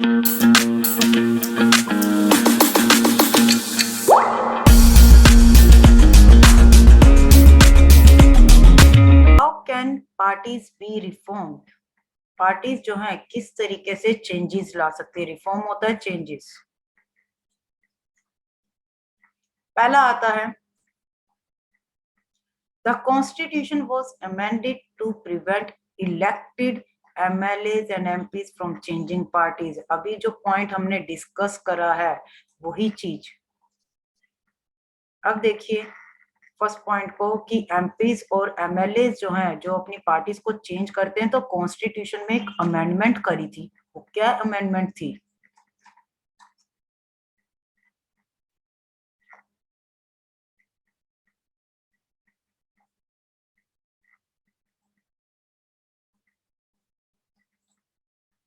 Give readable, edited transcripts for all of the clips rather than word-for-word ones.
How can parties B reformed? Parties जो है किस तरीके से चेंजेस ला सकती है? रिफॉर्म होता है चेंजेस। पहला आता है the constitution was amended to prevent elected MLAs and MPs from changing parties. अभी जो पॉइंट हमने डिस्कस करा है वही चीज। अब देखिए फर्स्ट पॉइंट को कि एमपीज और एमएलए जो हैं जो अपनी पार्टीज को चेंज करते हैं, तो कॉन्स्टिट्यूशन में एक अमेंडमेंट करी थी। वो क्या अमेंडमेंट थी?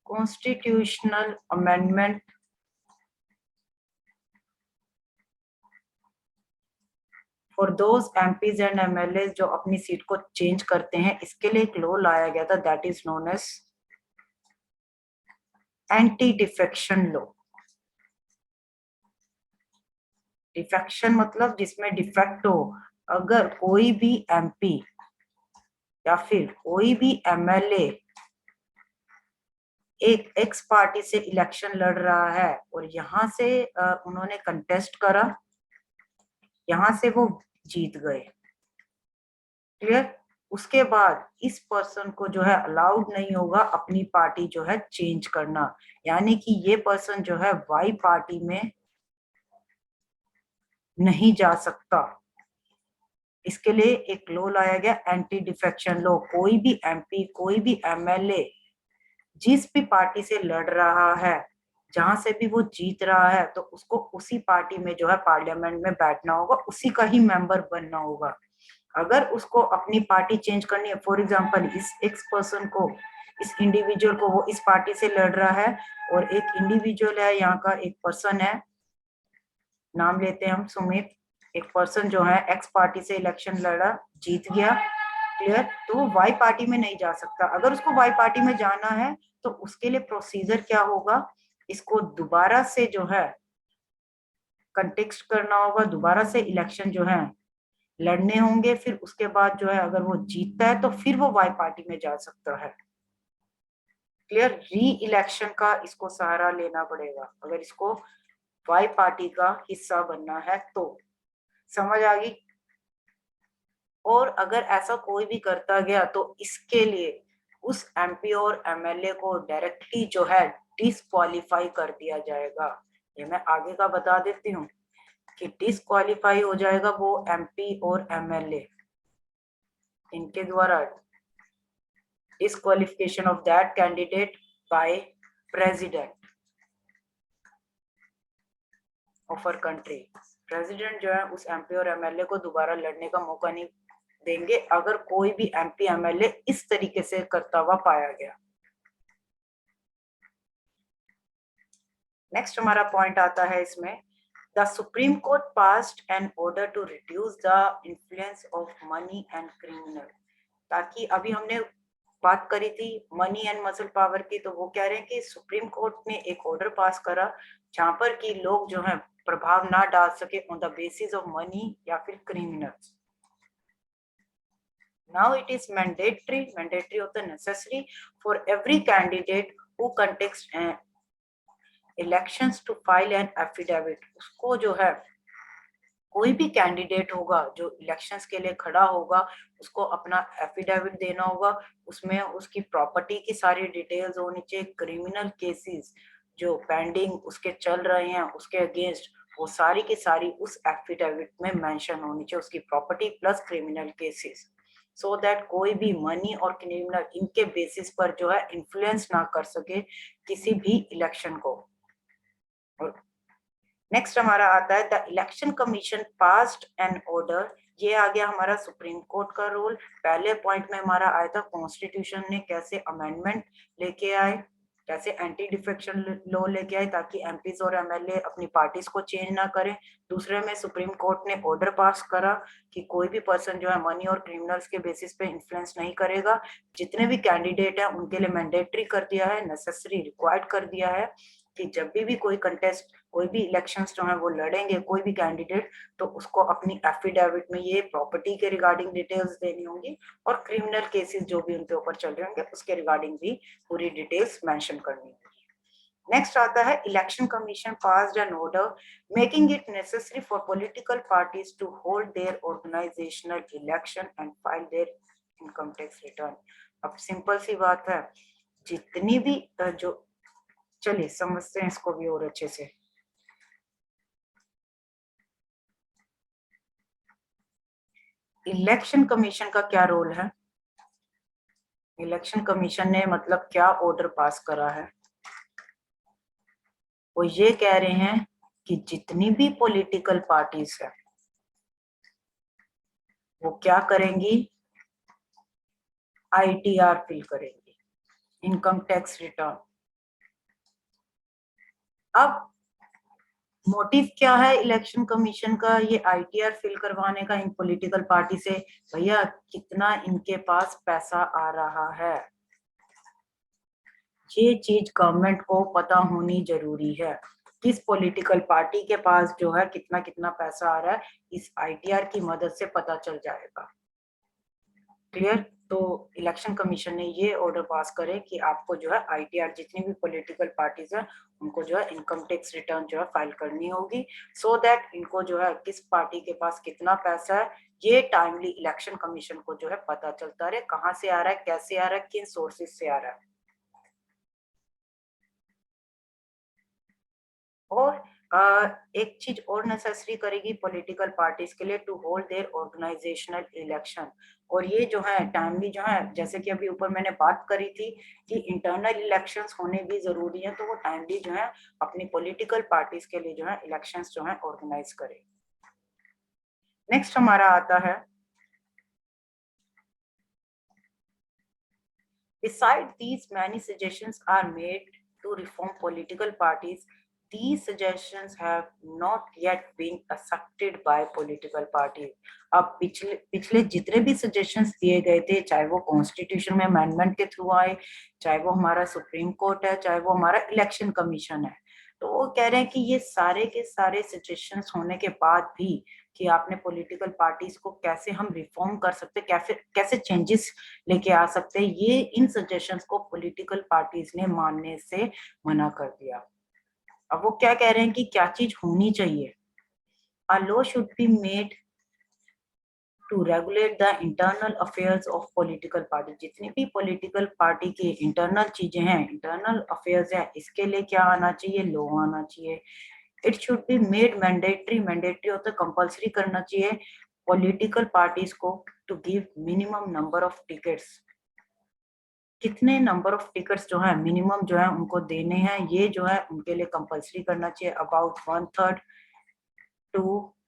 Constitutional amendment for those MPs and MLA जो अपनी सीट को चेंज करते हैं, इसके लिए एक लॉ लाया गया था, that is known as anti defection law. Defection मतलब जिसमें डिफेक्ट हो। अगर कोई भी एमपी या फिर कोई भी एमएलए एक एक्स पार्टी से इलेक्शन लड़ रहा है और यहाँ से उन्होंने कंटेस्ट करा, यहाँ से वो जीत गए, क्लियर। उसके बाद इस पर्सन को जो है अलाउड नहीं होगा अपनी पार्टी जो है चेंज करना, यानी कि ये पर्सन जो है वाई पार्टी में नहीं जा सकता। इसके लिए एक लॉ लाया गया, एंटी डिफेक्शन लॉ। कोई भी एमपी, कोई भी एमएलए जिस भी पार्टी से लड़ रहा है, जहां से भी वो जीत रहा है, तो उसको उसी पार्टी में जो है पार्लियामेंट में बैठना होगा, उसी का ही मेंबर बनना होगा। अगर उसको अपनी पार्टी चेंज करनी है, फॉर एग्जांपल इस एक्स पर्सन को, इस इंडिविजुअल को, वो इस पार्टी से लड़ रहा है और एक इंडिविजुअल है, यहाँ का एक पर्सन है, नाम लेते हैं हम सुमित। एक पर्सन जो है एक्स पार्टी से इलेक्शन लड़ा, जीत गया, क्लियर। तो वो वाई पार्टी में नहीं जा सकता। अगर उसको वाई पार्टी में जाना है तो उसके लिए प्रोसीजर क्या होगा? इसको दोबारा से जो है कंटेक्स्ट करना होगा, दोबारा से इलेक्शन जो है लड़ने होंगे। फिर उसके बाद जो है अगर वो जीतता है तो फिर वो वाई पार्टी में जा सकता है, क्लियर। री इलेक्शन का इसको सहारा लेना पड़ेगा अगर इसको वाई पार्टी का हिस्सा बनना है तो। समझ आ गई? और अगर ऐसा कोई भी करता गया तो इसके लिए उस एमपी और एमएलए को डायरेक्टली जो है डिसक्वालीफाई कर दिया जाएगा। ये मैं आगे का बता देती हूँ कि डिसक्वालीफाई हो जाएगा वो एमपी और एमएलए, इनके द्वारा disqualification of that candidate by president of our country. President जो है उस एमपी और एमएलए को दोबारा लड़ने का मौका नहीं देंगे अगर कोई भी एमपी एमएलए इस तरीके से करता हुआ पाया गया। नेक्स्ट हमारा पॉइंट आता है इसमें, the supreme court passed an order to reduce the influence of money and criminal. ताकि अभी हमने बात करी थी मनी एंड मसल पावर की, तो वो कह रहे हैं कि सुप्रीम कोर्ट ने एक ऑर्डर पास करा जहां पर कि लोग जो है प्रभाव ना डाल सके on the basis of money या फिर criminals. Now it is mandatory होता है necessary for every candidate who contests elections to file an affidavit। उसको जो है कोई भी कैंडिडेट होगा जो इलेक्शंस के लिए खड़ा होगा, उसको अपना एफिडेविट देना होगा। उसमें उसकी प्रॉपर्टी की सारी डिटेल्स होनी चाहिए, क्रिमिनल केसेस जो पेंडिंग उसके चल रहे हैं उसके अगेंस्ट, वो सारी की सारी उस एफिडेविट में मेंशन होनी चाहिए, उसकी property plus criminal cases, so that कोई भी मनी और क्रिमिनल इनके बेसिस पर जो है इन्फ्लुएंस ना कर सके किसी भी इलेक्शन को। नेक्स्ट हमारा आता है the election commission passed an order. ये आ गया हमारा सुप्रीम कोर्ट का रूल। पहले पॉइंट में हमारा आया था कॉन्स्टिट्यूशन ने कैसे अमेंडमेंट लेके आए, कैसे एंटी डिफेक्शन लॉ लेके आए ताकि एमपीज और एमएलए अपनी पार्टीज को चेंज ना करें। दूसरे में सुप्रीम कोर्ट ने ऑर्डर पास करा कि कोई भी पर्सन जो है मनी और क्रिमिनल्स के बेसिस पे इन्फ्लुएंस नहीं करेगा। जितने भी कैंडिडेट हैं उनके लिए मैंडेटरी कर दिया है, नेसेसरी रिक्वायर्ड कर दिया है कि जब भी कोई कंटेस्ट, कोई भी इलेक्शंस जो है वो लड़ेंगे, कोई भी कैंडिडेट, तो उसको अपनी एफिडेविट में ये प्रॉपर्टी के रिगार्डिंग डिटेल्स देनी होंगी और क्रिमिनल केसेस जो भी उनके ऊपर चल रहे होंगे उसके रिगार्डिंग भी पूरी डिटेल्स मेंशन करनी होगी। नेक्स्ट आता है election commission passed an order making it necessary for political parties to hold their organisational election and file their income tax return. अब सिंपल सी बात है, जितनी भी जो, चलिए समझते हैं इसको भी और अच्छे से। इलेक्शन कमीशन का क्या रोल है? इलेक्शन कमीशन ने मतलब क्या ऑर्डर पास करा है? वो ये कह रहे हैं कि जितनी भी पॉलिटिकल पार्टीज है वो क्या करेंगी, आईटीआर फिल करेंगी, इनकम टैक्स रिटर्न। अब मोटिव क्या है इलेक्शन कमीशन का ये आईटीआर फिल करवाने का इन पॉलिटिकल पार्टी से? भैया कितना इनके पास पैसा आ रहा है, ये चीज गवर्नमेंट को पता होनी जरूरी है। किस पॉलिटिकल पार्टी के पास जो है कितना कितना पैसा आ रहा है, इस आईटीआर की मदद से पता चल जाएगा। क्लियर? तो इलेक्शन कमीशन ने ये ऑर्डर पास करे कि आपको जो है आईटीआर, जितनी भी पॉलिटिकल पार्टीज है उनको जो है इनकम टैक्स रिटर्न जो है फाइल करनी होगी, सो दैट इनको जो है किस पार्टी के पास कितना पैसा है ये टाइमली इलेक्शन कमीशन को जो है पता चलता रहे, कहाँ से आ रहा है, कैसे आ रहा है, किन सोर्सेज से आ रहा है। और एक चीज और नेसेसरी करेगी पॉलिटिकल पार्टीज के लिए, to hold their organisational election. और ये जो है टाइमली जो है, जैसे कि अभी ऊपर मैंने बात करी थी कि इंटरनल इलेक्शंस होने भी जरूरी है, तो वो टाइमली जो है अपनी पॉलिटिकल पार्टीज के लिए जो है इलेक्शंस जो है ऑर्गेनाइज करे। नेक्स्ट हमारा आता है, beside these many suggestions are made to reform political parties. These suggestions have not yet been accepted by political parties. अब पिछले पिछले जितने भी सजेशंस दिए गए थे, चाहे वो कॉन्स्टिट्यूशन में अमेंडमेंट के थ्रू आए, चाहे वो हमारा सुप्रीम कोर्ट है, चाहे वो हमारा इलेक्शन कमीशन है, तो वो कह रहे हैं कि ये सारे के सारे सजेशंस होने के बाद भी कि आपने पॉलिटिकल पार्टीज को कैसे हम रिफॉर्म कर सकते, कैसे कैसे चेंजेस लेके आ सकते हैं, ये इन सजेशंस को पॉलिटिकल पार्टीज ने मानने से मना कर दिया। अब वो क्या कह रहे हैं कि क्या चीज होनी चाहिए, a law should be made to regulate the internal affairs of political party। जितनी भी पॉलिटिकल पार्टी की इंटरनल चीजें हैं, इंटरनल अफेयर्स हैं, इसके लिए क्या आना चाहिए, लॉ आना चाहिए। It should be made mandatory, mandatory होता है कंपल्सरी करना चाहिए पॉलिटिकल पार्टीज को to give minimum number of tickets. कितने नंबर ऑफ टिकट्स जो है मिनिमम जो है उनको देने हैं, ये जो है उनके लिए कंपल्सरी करना चाहिए। About 1/3 to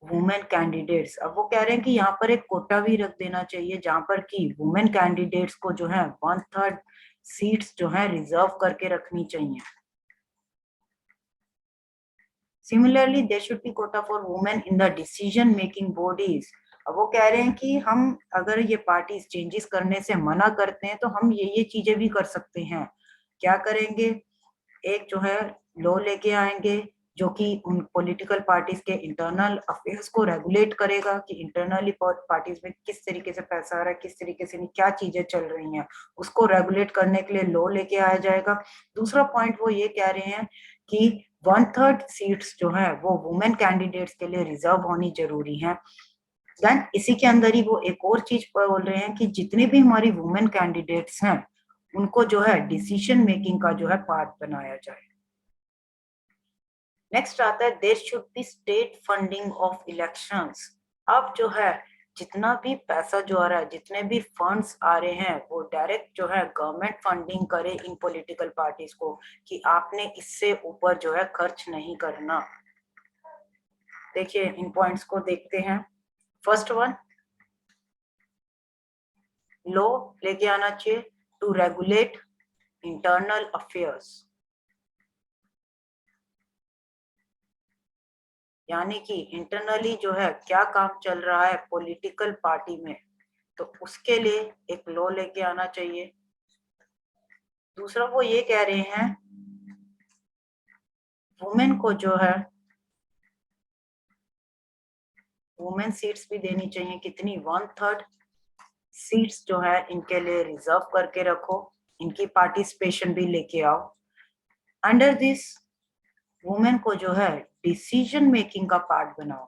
women candidates. अब वो कह रहे हैं कि यहाँ पर एक कोटा भी रख देना चाहिए जहां पर कि वुमेन कैंडिडेट्स को जो है 1/3 सीट्स जो है रिजर्व करके रखनी चाहिए। Similarly there should be quota for women in the decision making bodies. अब वो कह रहे हैं कि हम अगर ये पार्टीज चेंजेस करने से मना करते हैं तो हम ये चीजें भी कर सकते हैं। क्या करेंगे, एक जो है लॉ लेके आएंगे जो कि उन पॉलिटिकल पार्टीज के इंटरनल अफेयर्स को रेगुलेट करेगा कि इंटरनली पार्टीज में किस तरीके से पैसा आ रहा है, किस तरीके से नहीं, क्या चीजें चल रही हैं, उसको रेगुलेट करने के लिए लॉ लेके आया जाएगा। दूसरा पॉइंट वो ये कह रहे हैं कि 1/3 सीट्स जो है वो वुमेन कैंडिडेट्स के लिए रिजर्व होनी जरूरी है। देन इसी के अंदर ही वो एक और चीज बोल रहे हैं कि जितने भी हमारी वुमेन कैंडिडेट्स हैं उनको जो है डिसीजन मेकिंग का जो है पार्ट बनाया जाए। नेक्स्ट आता है there should be state funding of elections. अब जो है जितना भी पैसा जो आ रहा है, जितने भी फंड्स आ रहे हैं वो डायरेक्ट जो है गवर्नमेंट फंडिंग करे इन पॉलिटिकल पार्टीज को कि आपने इससे ऊपर जो है खर्च नहीं करना। देखिए इन पॉइंट्स को देखते हैं। फर्स्ट वन, लॉ लेके आना चाहिए टू रेगुलेट इंटरनल अफेयर्स, यानी कि इंटरनली जो है क्या काम चल रहा है पॉलिटिकल पार्टी में, तो उसके लिए एक लॉ लेके आना चाहिए। दूसरा वो ये कह रहे हैं वुमेन को जो है वुमेन सीट्स भी देनी चाहिए। कितनी? 1/3 सीट्स जो है इनके लिए रिजर्व करके रखो, इनकी पार्टिसिपेशन भी लेके आओ। अंडर दिस वुमेन को जो है डिसीजन मेकिंग का पार्ट बनाओ,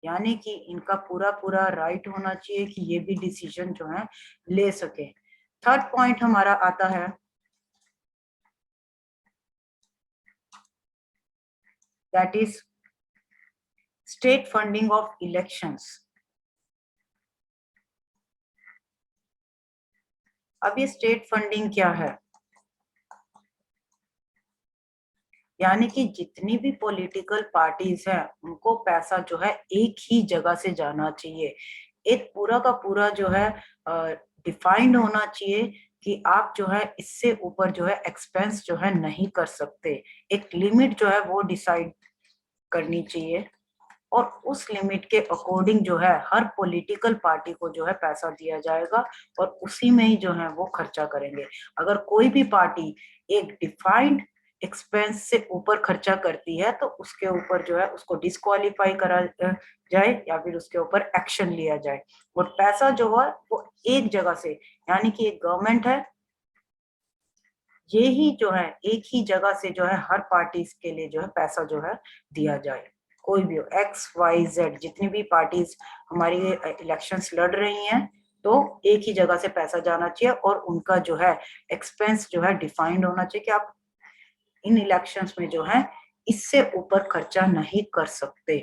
यानी कि इनका पूरा पूरा राइट होना चाहिए कि ये भी डिसीजन जो है ले सके। थर्ड पॉइंट हमारा आता है that is state funding of elections. अब ये स्टेट फंडिंग क्या है? यानी कि जितनी भी पॉलिटिकल पार्टीज हैं उनको पैसा जो है एक ही जगह से जाना चाहिए। एक पूरा का पूरा जो है डिफाइंड होना चाहिए कि आप जो है इससे ऊपर जो है एक्सपेंस जो है नहीं कर सकते। एक लिमिट जो है वो डिसाइड करनी चाहिए और उस लिमिट के अकॉर्डिंग जो है हर पॉलिटिकल पार्टी को जो है पैसा दिया जाएगा और उसी में ही जो है वो खर्चा करेंगे। अगर कोई भी पार्टी एक डिफाइंड एक्सपेंस से ऊपर खर्चा करती है तो उसके ऊपर जो है उसको डिस्क्वालीफाई करा जाए या फिर उसके ऊपर एक्शन लिया जाए। और पैसा जो है वो एक जगह से, यानी कि एक गवर्नमेंट है, ये ही जो है एक ही जगह से जो है हर पार्टी के लिए जो है पैसा जो है दिया जाए। कोई भी हो, XYZ जितनी भी पार्टीज हमारी इलेक्शंस लड़ रही हैं तो एक ही जगह से पैसा जाना चाहिए और उनका जो है एक्सपेंस जो है डिफाइंड होना चाहिए कि आप इन इलेक्शंस में जो है इससे ऊपर खर्चा नहीं कर सकते।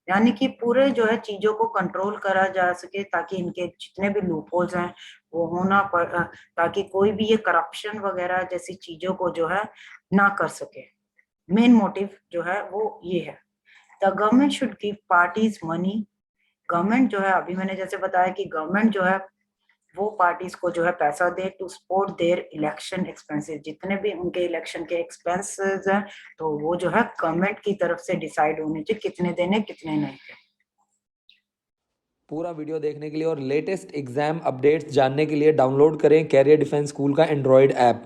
यानी कि पूरे जो है चीजों को कंट्रोल करा जा सके ताकि इनके जितने भी लूप होल्स हैं वो होना ताकि कोई भी ये करप्शन वगैरह जैसी चीजों को जो है ना कर सके। मेन मोटिव जो है वो ये है। The government should give parties money. Government जो है, अभी मैंने जैसे बताया कि गवर्नमेंट जो है वो पार्टीज को जो है पैसा दे to support their election expenses. जितने भी उनके इलेक्शन के एक्सपेंसेस हैं तो वो जो है गवर्नमेंट की तरफ से डिसाइड होने चाहिए कितने देने कितने नहीं। पूरा वीडियो देखने के लिए और लेटेस्ट एग्जाम अपडेट्स जानने के लिए डाउनलोड करें कैरियर डिफेंस स्कूल का एंड्रॉयड ऐप।